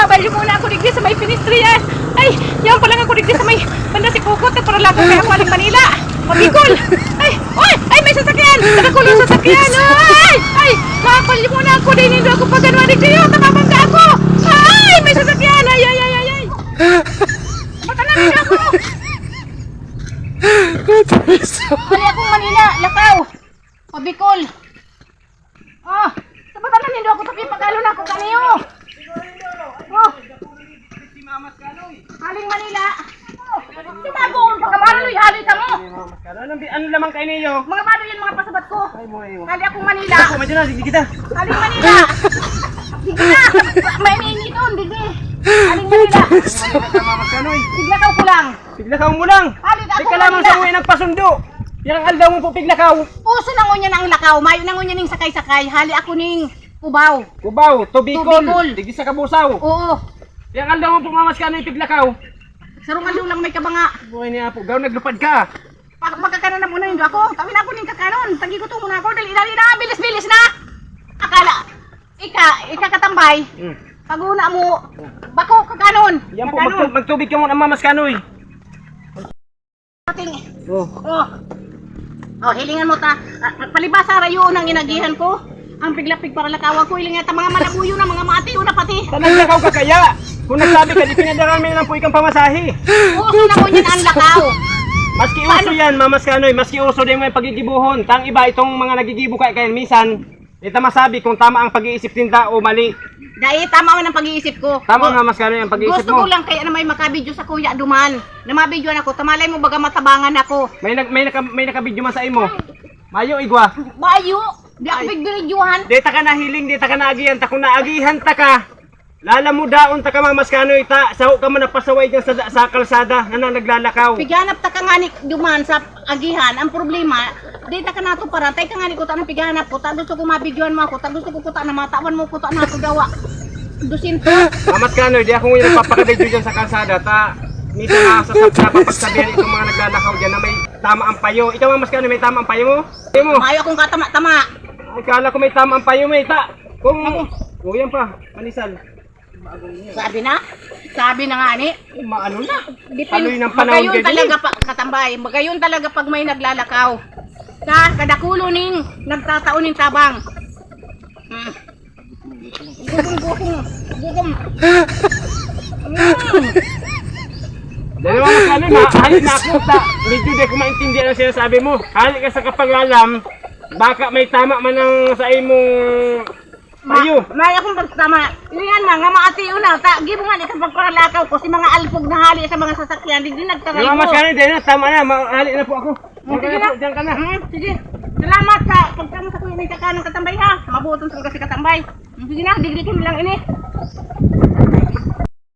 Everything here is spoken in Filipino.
Mabali muna ako digdi sa may pinistriyan. Ay, yan pa lang ako digdi sa may banda si Kukot na para lago kaya Aling Manila. Mabikol. Ay, ay, may sasakyan. Nakakulong sasakyan. Ay, mabali muna ako din. Hindi ako pa ganun digdi. Tamabangga ako. Ay, may sasakyan. Ay. Matanan nila ako. Ali akong Manila, Lakaw. Mabikol. Sabatan na ako tapi pagalo na ako kaniyo. Aling Manila. Tinagoon pagkamaloy halit mo. Ano lamang kayo niyo? Mga bado yan mga pasabat ko. Kali akong Manila. Ako, medyo na, sige kita. Aling Manila. Sige na. May ninit doon, sige. Aling Manila. Piglakaw ko lang. Piglakaw mo lang. Halit Di ako ka lamang Manila. sa uwi nagpasundo. Yang aldaw mo po piglakaw. Puso nangon yan ang lakaw. Mayo nangon yan ning sakay-sakay. Hali ako ning Cubao. Kubaw, Tubicol. Tubicol. Digi sa Kabusaw. Oo. Yang aldaw mo po mamas ka ng piglakaw. Sarungan lang may kabanga. Buhay niya po, gaw naglupad ka. Magkakaroon na muna yung ako. Tawin ako ning kakaroon. Tagi ko to muna ako. Dali na. Bilis na. Akala. Ika katambay. Paguna mo. Bako kakanon. Yan po, magtubig ka muna mamas kanoy. Ating. Hilingan mo ta. Palibasa rayo nang inagihan ko. Ang piglapig para lakawan ko. Hilingan ta mga malabuyo na mga matiyo na pati. Naglakaw ka kaya. Kung nagsabi ka, di pinadaran mo lang po ikang pamasahe. Uso na mo yan ang lakaw. Maski uso yan, mamas kanoy, maski uso din mo yung pagigibuhon. Tang iba, itong mga nagigibo kaya minsan, ito masabi kung tama ang pag-iisip tinta o mali. Dahil tama man ang pag-iisip ko. Tama nga mas kanoy ang pag-iisip Gusto mo. ko lang kaya na may makabidyo sa kuya duman. Na mabidyoan ako. Tamalay mo baga matabangan ako. May nakabidyo man sa imo. Mayo igwa. Bayo. Di ako bigbiridyohan. Dita ka nahiling, dita ka naagihan ta. Kung naagihan ta ka, lala mo daon ta ka mamas kanoy ta. Saho ka man napasaway dyan sa kalsada na naglalakaw. Piganap ta ka nga ni duman sa agihan. Ang problema, di ta ka nato para. Tay ka nga ni kuta ng piganap ko. Ta gusto ko mabidyohan mo ako. Ta gusto ko kuta na matawan mo kuta na ako gawa. 200. Mamas kanoy, di ako ngayon nagpapakadidyo dyan sa kalsada ta. Minsan napapagsabihan itong mga naglalakaw dyan na may tama ang payo. Ikaw mamas kanoy, may tama ang payo mo? Payo mo? Mayo akong katama-tama. Ay, kala ko may tama ang payo mo ta. Kung yan pa, manisal. Sabi na nga ni. Maano na? Dipin, Aloy ng panahon magayon ganyan. talaga katambay. Magayon talaga pag may naglalakaw. Kadakulo ning nagtataon ning tabang. Gugum. Dahil mga kami, halit na ako ta. Medyo di ko maintindihan ang sinasabi mo. Halit ka sa kapaglalam, baka may tama man ang sa imong payo. May akong pagtama. Ilihan nga maatiyo na. Gibo nga ni kapag paralakaw ko si mga alpog na hali sa mga sasakyan. Di nagtaray Yung ko. mas kami, dahil na, tama na. Halit na po ako. Sige na. Diyan ka na. Sige. Salamat sa pagtama sa kuya ng kakanong katambay ha. Mabuton sa kasi katambay. Sige na, digdikin lang ini.